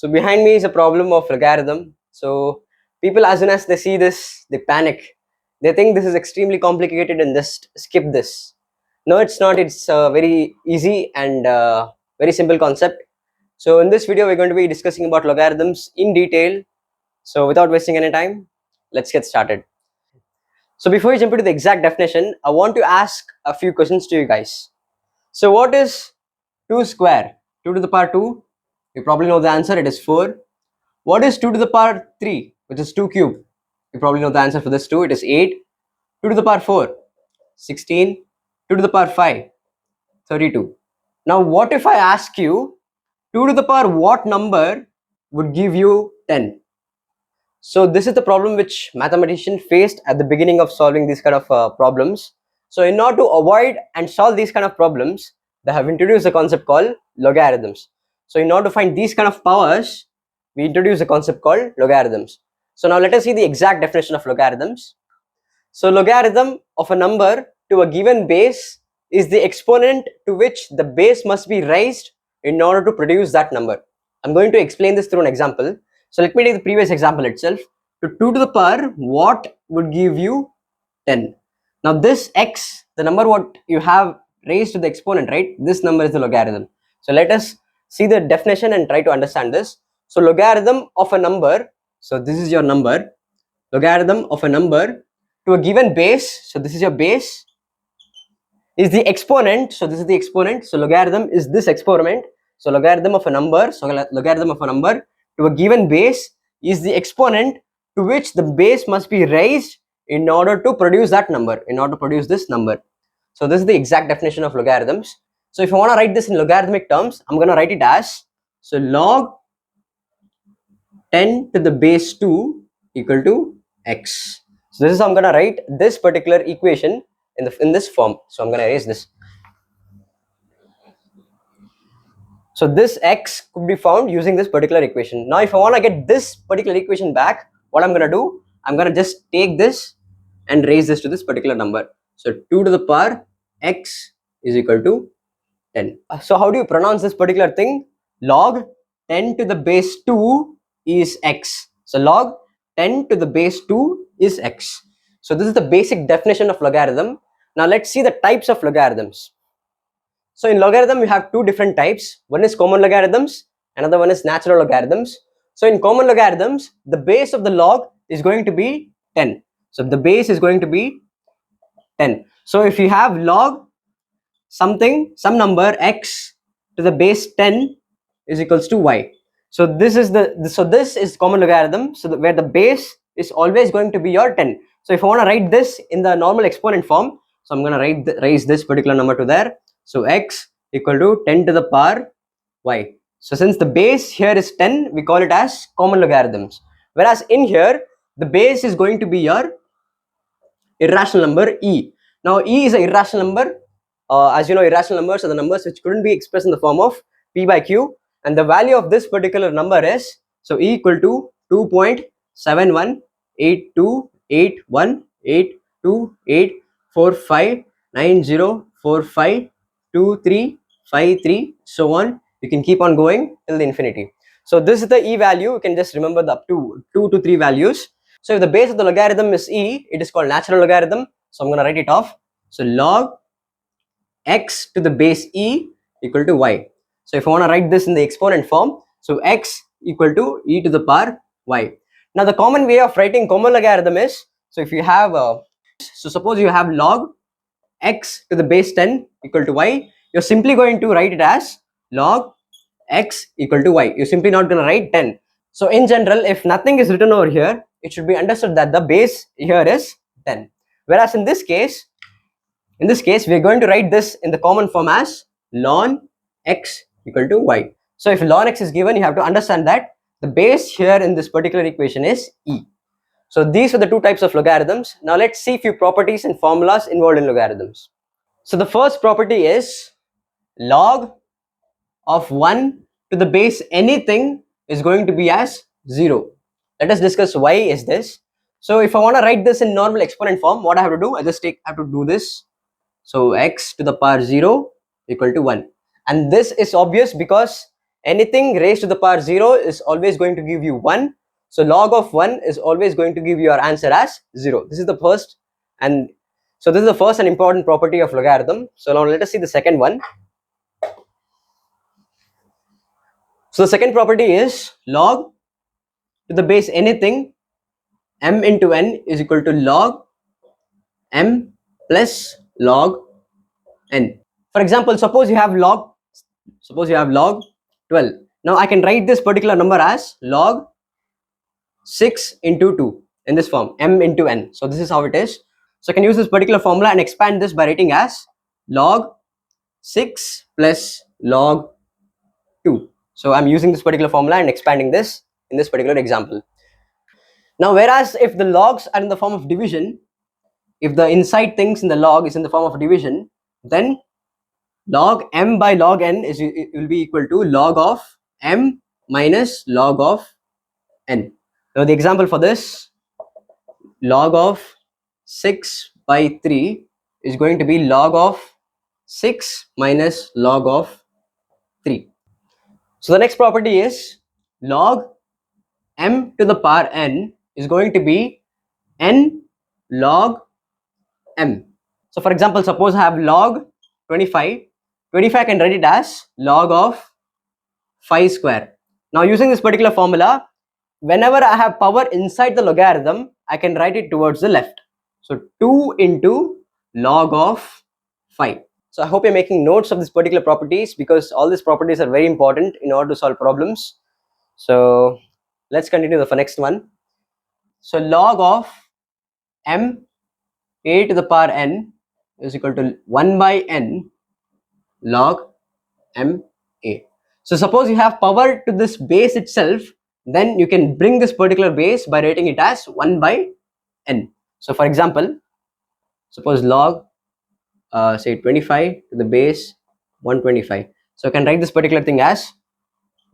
So behind me is a problem of logarithm. So people, as soon as they see this, they panic. They think this is extremely complicated and just skip this. No, it's not. It's very easy and very simple concept. So in this video, we're going to be discussing about logarithms in detail. So without wasting any time, let's get started. So before we jump into the exact definition, I want to ask a few questions to you guys. So what is 2 square? 2 to the power 2. You probably know the answer. It is 4. What is 2 to the power 3, which is 2 cube? You probably know the answer for this too. It is 8. 2 to the power 4, 16. 2 to the power 5, 32. Now what if I ask you 2 to the power what number would give you 10? So this is the problem which mathematicians faced at the beginning of solving these kind of problems. So in order to avoid and solve these kind of problems, they have introduced a concept called logarithms. So in order to find these kind of powers, we introduce a concept called logarithms. So now let us see the exact definition of logarithms. So logarithm of a number to a given base is the exponent to which the base must be raised in order to produce that number. I'm going to explain this through an example. So let me take the previous example itself. To 2 to the power what would give you 10? Now this x, the number what you have raised to the exponent, right? This number is the logarithm. So let us see the definition and try to understand this. So logarithm of a number, so this is your number, logarithm of a number to a given base, so this is your base, is the exponent, so this is the exponent, so logarithm is this exponent, so logarithm of a number, so logarithm of a number to a given base is the exponent to which the base must be raised in order to produce that number, in order to produce this number. So this is the exact definition of logarithms. So if I want to write this in logarithmic terms, I'm going to write it as, so log 10 to the base 2 equal to x. So this is how I'm going to write this particular equation in this form. So I'm going to erase this. So this x could be found using this particular equation. Now if I want to get this particular equation back, what I'm going to do, I'm going to just take this and raise this to this particular number. So 2 to the power x is equal to 10. So how do you pronounce this particular thing? Log 10 to the base 2 is x. So log 10 to the base 2 is x. So this is the basic definition of logarithm. Now let's see the types of logarithms. So in logarithm we have two different types. One is common logarithms, another one is natural logarithms. So in common logarithms, the base of the log is going to be 10. So the base is going to be 10. So if you have log something, some number x to the base 10 is equals to y. So this is this is common logarithm. So where the base is always going to be your 10. So if I want to write this in the normal exponent form, so I'm going to raise this particular number to there. So x equal to 10 to the power y. So since the base here is 10, we call it as common logarithms. Whereas in here, the base is going to be your irrational number e. Now e is an irrational number. As you know, irrational numbers are the numbers which couldn't be expressed in the form of p by q, and the value of this particular number is, so e equal to 2.718288184590452353, so on. You can keep on going till the infinity. So this is the e value. You can just remember the up to 2 to 3 values. So if the base of the logarithm is e, it is called natural logarithm. So I'm going to write it off. So log x to the base e equal to y. So if I want to write this in the exponent form, so x equal to e to the power y. Now the common way of writing common logarithm is, so if you have so suppose you have log x to the base 10 equal to y, you're simply going to write it as log x equal to y. You're simply not going to write 10. So in general, if nothing is written over here, it should be understood that the base here is 10. Whereas in this case, we are going to write this in the common form as ln x equal to y. So if ln x is given, you have to understand that the base here in this particular equation is e. So these are the two types of logarithms. Now let's see a few properties and formulas involved in logarithms. So the first property is log of 1 to the base anything is going to be as 0. Let us discuss why is this. So if I want to write this in normal exponent form, what I have to do, I just have to do this. So x to the power 0 equal to 1. And this is obvious because anything raised to the power 0 is always going to give you 1. So log of 1 is always going to give you your answer as 0. This is the first, and so this is the first and important property of logarithm. So now let us see the second one. So the second property is log to the base anything m into n is equal to log m plus log n. For example, suppose you have log 12. Now I can write this particular number as log 6 into 2 in this form, m into n. So this is how it is. So I can use this particular formula and expand this by writing as log 6 plus log 2. So I'm using this particular formula and expanding this in this particular example. Now whereas if the logs are in the form of division, if the inside things in the log is in the form of division, then log m by log n it will be equal to log of m minus log of n. Now the example for this, log of 6 by 3 is going to be log of 6 minus log of 3. So the next property is log m to the power n is going to be n log m. So for example, suppose I have log 25. 25 I can write it as log of 5 square. Now using this particular formula, whenever I have power inside the logarithm, I can write it towards the left. So 2 into log of 5. So I hope you're making notes of these particular properties, because all these properties are very important in order to solve problems. So let's continue the next one. So log of m a to the power n is equal to 1 by n log m a. So suppose you have power to this base itself, then you can bring this particular base by writing it as 1 by n. So for example, suppose log say 25 to the base 125. So I can write this particular thing as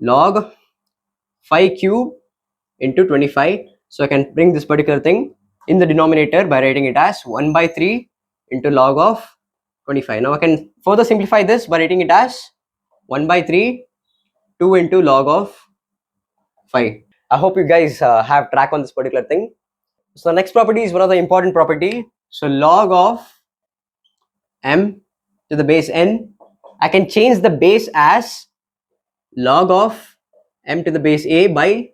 log 5 cube into 25. So I can bring this particular thing in the denominator by writing it as 1 by 3 into log of 25. Now I can further simplify this by writing it as 1 by 3 2 into log of 5. I hope you guys have track on this particular thing. So the next property is one of the important property. So log of m to the base n, I can change the base as log of m to the base a by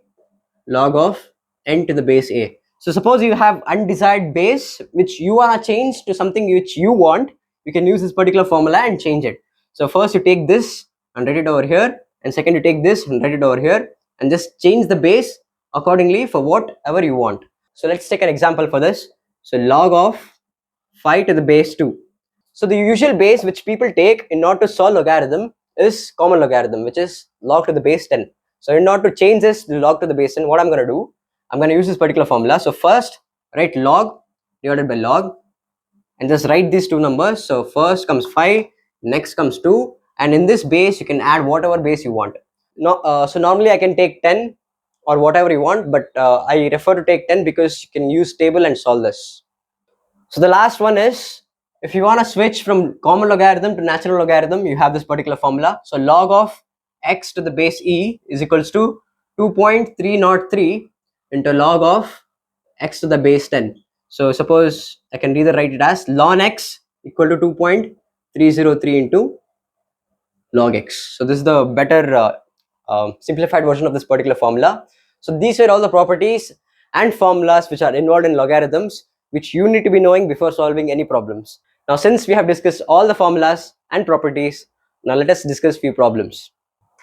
log of n to the base a. So suppose you have undesired base which you want to change to something which you want, you can use this particular formula and change it. So first you take this and write it over here, and second you take this and write it over here, and just change the base accordingly for whatever you want. So let's take an example for this. So log of 5 to the base 2. So the usual base which people take in order to solve logarithm is common logarithm, which is log to the base 10. So in order to change this log to the base 10, what I'm going to do, I'm going to use this particular formula. So first write log divided by log and just write these two numbers. So first comes 5, next comes 2, and in this base you can add whatever base you want. So normally I can take 10 or whatever you want, but I prefer to take 10 because you can use table and solve this. So the last one is, if you want to switch from common logarithm to natural logarithm, you have this particular formula. So log of x to the base e is equals to 2.303 into log of x to the base 10. So suppose I can either write it as ln x equal to 2.303 into log x. So this is the better simplified version of this particular formula. So these are all the properties and formulas which are involved in logarithms, which you need to be knowing before solving any problems. Now since we have discussed all the formulas and properties, now let us discuss few problems.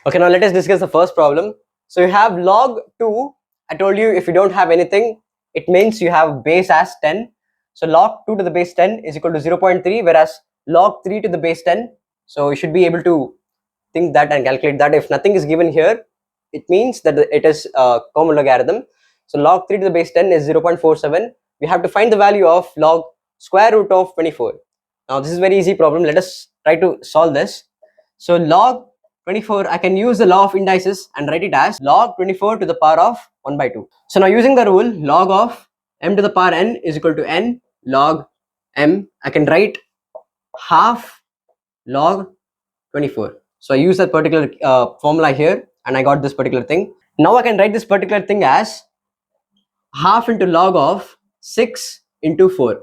Okay, now let us discuss the first problem. So you have log 2. I told you if you don't have anything, it means you have base as 10. So log 2 to the base 10 is equal to 0.3, whereas log 3 to the base 10. So you should be able to think that and calculate that. If nothing is given here, it means that it is a common logarithm. So log 3 to the base 10 is 0.47. We have to find the value of log square root of 24. Now this is very easy problem. Let us try to solve this. So log 24, I can use the law of indices and write it as log 24 to the power of 1 by 2. So now using the rule, log of m to the power n is equal to n log m. I can write half log 24. So I use that particular formula here, and I got this particular thing. Now I can write this particular thing as half into log of 6 into 4.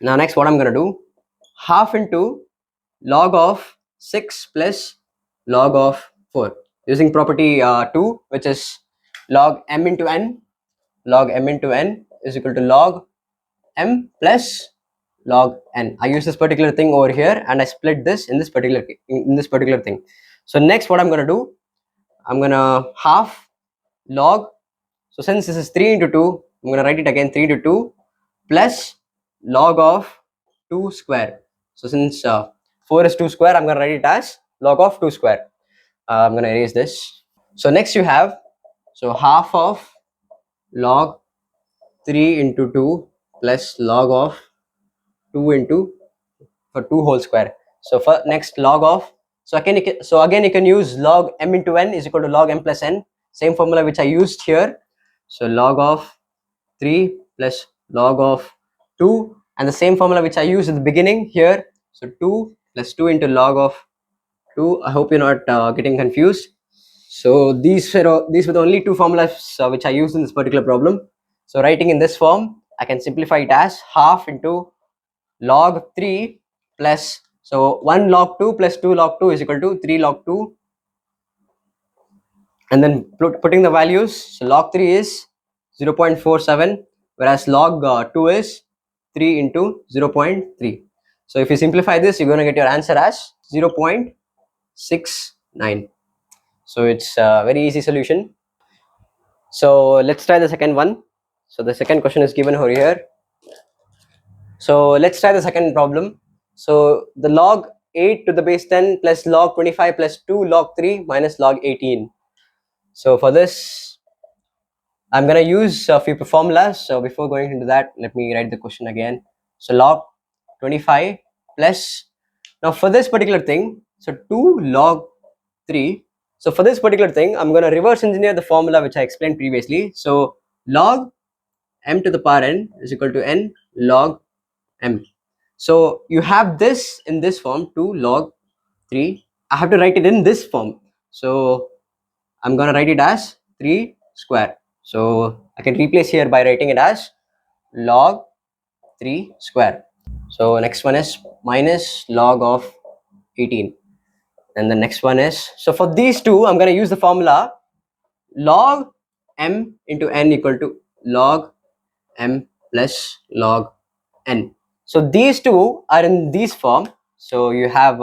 Now next what I'm going to do, half into log of 6 plus log of 4 using property 2, which is log m into n. Log m into n is equal to log m plus log n. I use this particular thing over here, and I split this in this particular thing. So next what I'm going to do, I'm going to half log. So since this is 3 into 2, I'm going to write it again, 3 into 2 plus log of 2 square. So since 4 is 2 square, I'm going to write it as log of 2 square. I'm going to erase this. So next you have, so half of log 3 into 2 plus log of 2 into for 2 whole square. So for next log of, so again you can use log m into n is equal to log m plus n, same formula which I used here. So log of 3 plus log of 2, and the same formula which I used at the beginning here. So 2 plus 2 into log of 2. I hope you're not getting confused. So these were the only two formulas which I used in this particular problem. So writing in this form, I can simplify it as half into log 3 plus, so 1 log 2 plus 2 log 2 is equal to 3 log 2, and then putting the values. So log 3 is 0.47, whereas log 2 is 3 into 0.3. So if you simplify this, you're going to get your answer as 0.69. So it's a very easy solution. So let's try the second one. So the second question is given over here. So let's try the second problem. So the log 8 to the base 10 plus log 25 plus 2 log 3 minus log 18. So for this, I'm going to use a few formulas. So before going into that, let me write the question again. So log 25 plus, now for this particular thing, so 2 log 3. So for this particular thing, I'm going to reverse engineer the formula which I explained previously. So log m to the power n is equal to n log m. So you have this in this form, 2 log 3. I have to write it in this form. So I'm going to write it as 3 square. So I can replace here by writing it as log 3 square. So next one is minus log of 18. And the next one is, so for these two, I'm going to use the formula log m into n equal to log m plus log n. So these two are in this form. So you have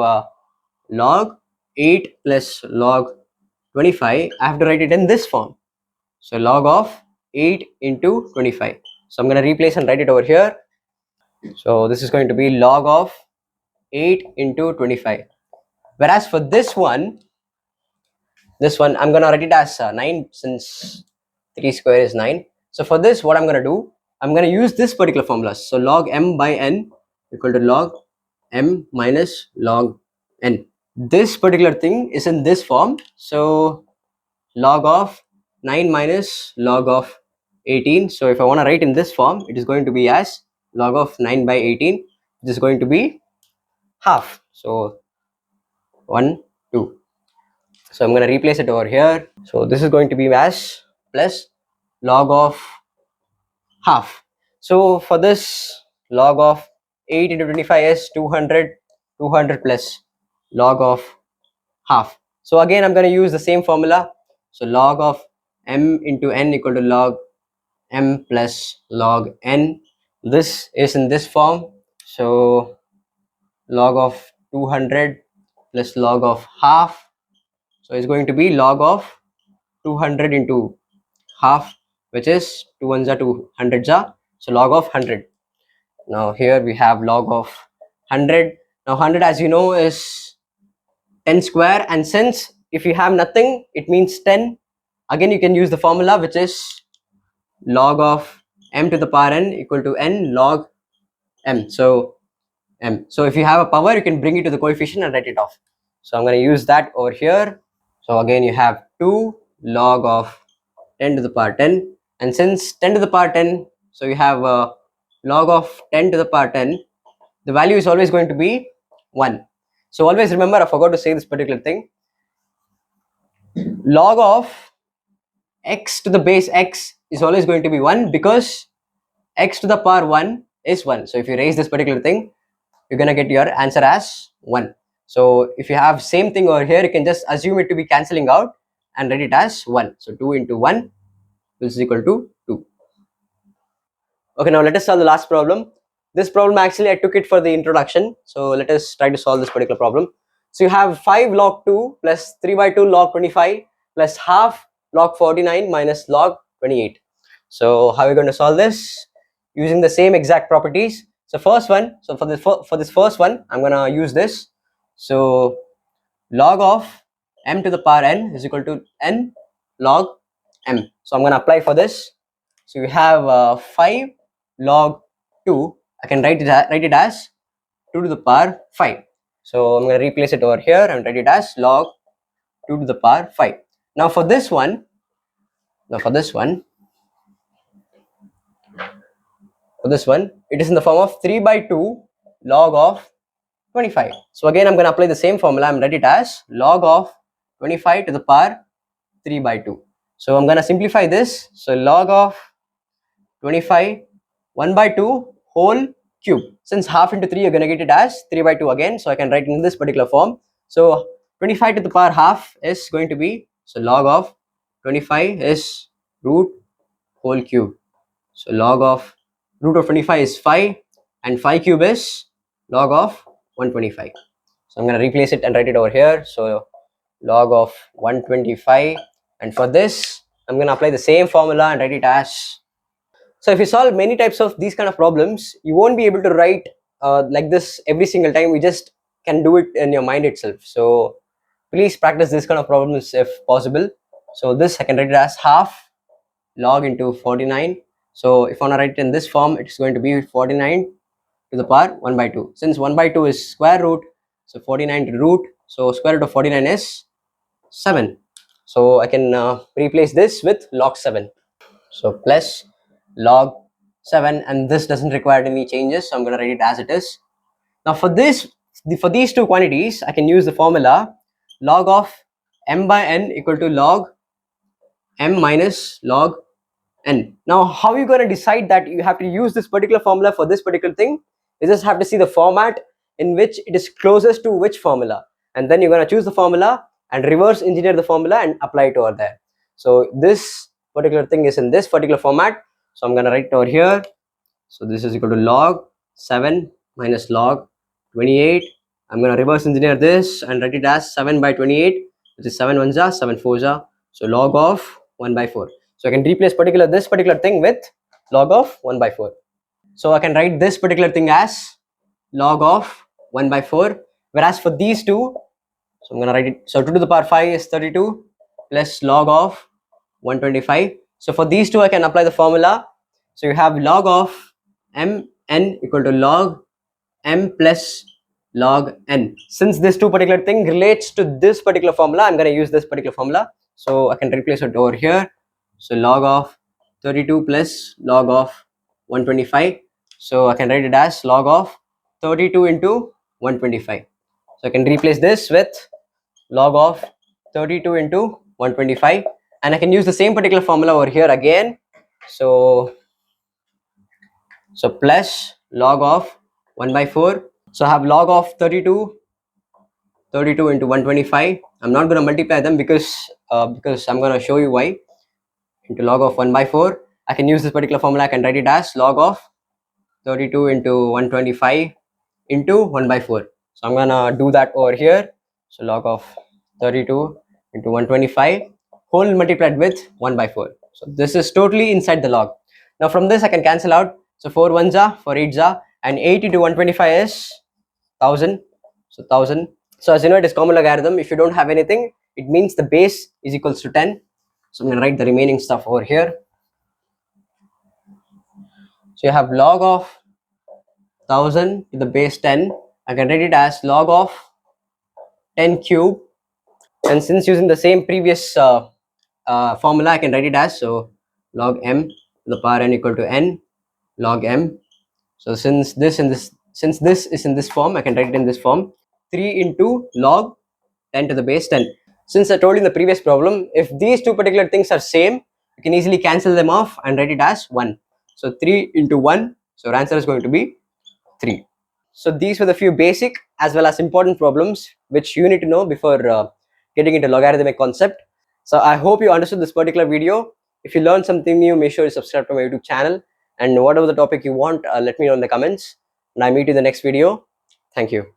log 8 plus log 25. I have to write it in this form. So log of 8 into 25. So I'm going to replace and write it over here. So this is going to be log of 8 into 25. Whereas for this one I'm going to write it as 9, since 3 square is 9. So for this, what I'm going to do, I'm going to use this particular formula. So log m by n equal to log m minus log n. This particular thing is in this form. So log of 9 minus log of 18. So if I want to write in this form, it is going to be as log of 9 by 18. This is going to be half. So 1, 2. So I'm going to replace it over here. So this is going to be as plus log of half. So for this, log of 8 into 25 is 200, 200 plus log of half. So again, I'm going to use the same formula. So log of m into n equal to log m plus log n. This is in this form. So log of 200 plus log of half. So it's going to be log of 200 into half, which is 2 ones are 2, 100s are. So log of 100. Now here we have log of 100. Now 100, as you know, is 10 square, and since if you have nothing, it means 10. Again, you can use the formula, which is log of m to the power n equal to n log m. So m. So if you have a power, you can bring it to the coefficient and write it off. So I'm going to use that over here. So again, you have 2 log of 10 to the power 10, and since 10 to the power 10, so you have log of 10 to the power 10, the value is always going to be 1. So always remember, I forgot to say this particular thing. Log of x to the base x is always going to be 1 because x to the power 1 is 1. So if you raise this particular thing, you're going to get your answer as 1. So if you have same thing over here, you can just assume it to be cancelling out and write it as 1. So 2 into 1 is equal to 2. Okay, now let us solve the last problem. This problem actually I took it for the introduction. So let us try to solve this particular problem. So you have 5 log 2 plus 3 by 2 log 25 plus half log 49 minus log 28. So how are we going to solve this? Using the same exact properties. So first one, so for this first one, I'm going to use this. So log of m to the power n is equal to n log m. So I'm going to apply for this. So we have 5 log 2. I can write it as 2 to the power 5. So I'm going to replace it over here and write it as log 2 to the power 5. Now for this one, it is in the form of 3 by 2 log of 25. So again, I'm going to apply the same formula. I'm write it as log of 25 to the power 3 by 2. So I'm going to simplify this. So log of 25 1 by 2 whole cube. Since half into 3, you're going to get it as 3 by 2 again. So I can write in this particular form. So 25 to the power half is going to be, so log of 25 is root whole cube. So log of root of 25 is 5 and 5 cube is log of 125. So I'm going to replace it and write it over here. So log of 125, and for this I'm going to apply the same formula and write it as. So if you solve many types of these kind of problems, you won't be able to write like this every single time. We just can do it in your mind itself. So please practice this kind of problems if possible. So this I can write it as half log into 49. So if I want to write it in this form, it's going to be 49 to the power 1 by 2. Since 1 by 2 is square root, so 49 to root, so square root of 49 is 7. So I can replace this with log 7. So plus log 7, and this doesn't require any changes, so I'm going to write it as it is. Now for these two quantities, I can use the formula log of m by n equal to log m minus log n. Now how are you going to decide that you have to use this particular formula for this particular thing? You just have to see the format in which it is closest to which formula, and then you're going to choose the formula and reverse engineer the formula and apply it over there. So this particular thing is in this particular format, so I'm going to write it over here. So this is equal to log 7 minus log 28. I'm going to reverse engineer this and write it as 7 by 28, which is 7 ones are 7 fours are, so log of 1 by 4. So I can replace this particular thing with log of 1 by 4. So I can write this particular thing as log of 1 by 4, whereas for these two, so I'm going to write it, so 2 to the power 5 is 32 plus log of 125. So for these two I can apply the formula. So you have log of m n equal to log m plus log n. Since this two particular thing relates to this particular formula, I'm going to use this particular formula. So I can replace it over here. So log of 32 plus log of 125. So I can write it as log of 32 into 125. So I can replace this with log of 32 into 125, and I can use the same particular formula over here again. So plus log of 1 by 4. So I have log of 32 into 125. I'm not going to multiply them because I'm going to show you why. Into log of 1 by 4, I can use this particular formula. I can write it as log of 32 into 125 into 1 by 4. So I'm going to do that over here. So log of 32 into 125 whole multiplied with 1 by 4. So this is totally inside the log. Now from this I can cancel out. So 4 ones are, 4 eights are, and 8 into 125 is 1000. So 1000. So as you know, it is common logarithm. If you don't have anything, it means the base is equals to 10. So I'm going to write the remaining stuff over here. So you have log of 1000 to the base 10. I can write it as log of 10 cube, and since using the same previous formula, I can write it as, so log m to the power n equal to n log m. So since this is in this form, I can write it in this form. 3 into log 10 to the base 10. Since I told you in the previous problem, if these two particular things are same, you can easily cancel them off and write it as 1. So 3 into 1, so our answer is going to be 3. So these were the few basic as well as important problems which you need to know before getting into logarithmic concept. So I hope you understood this particular video. If you learned something new, make sure you subscribe to my YouTube channel, and whatever the topic you want, let me know in the comments, and I meet you in the next video. Thank you.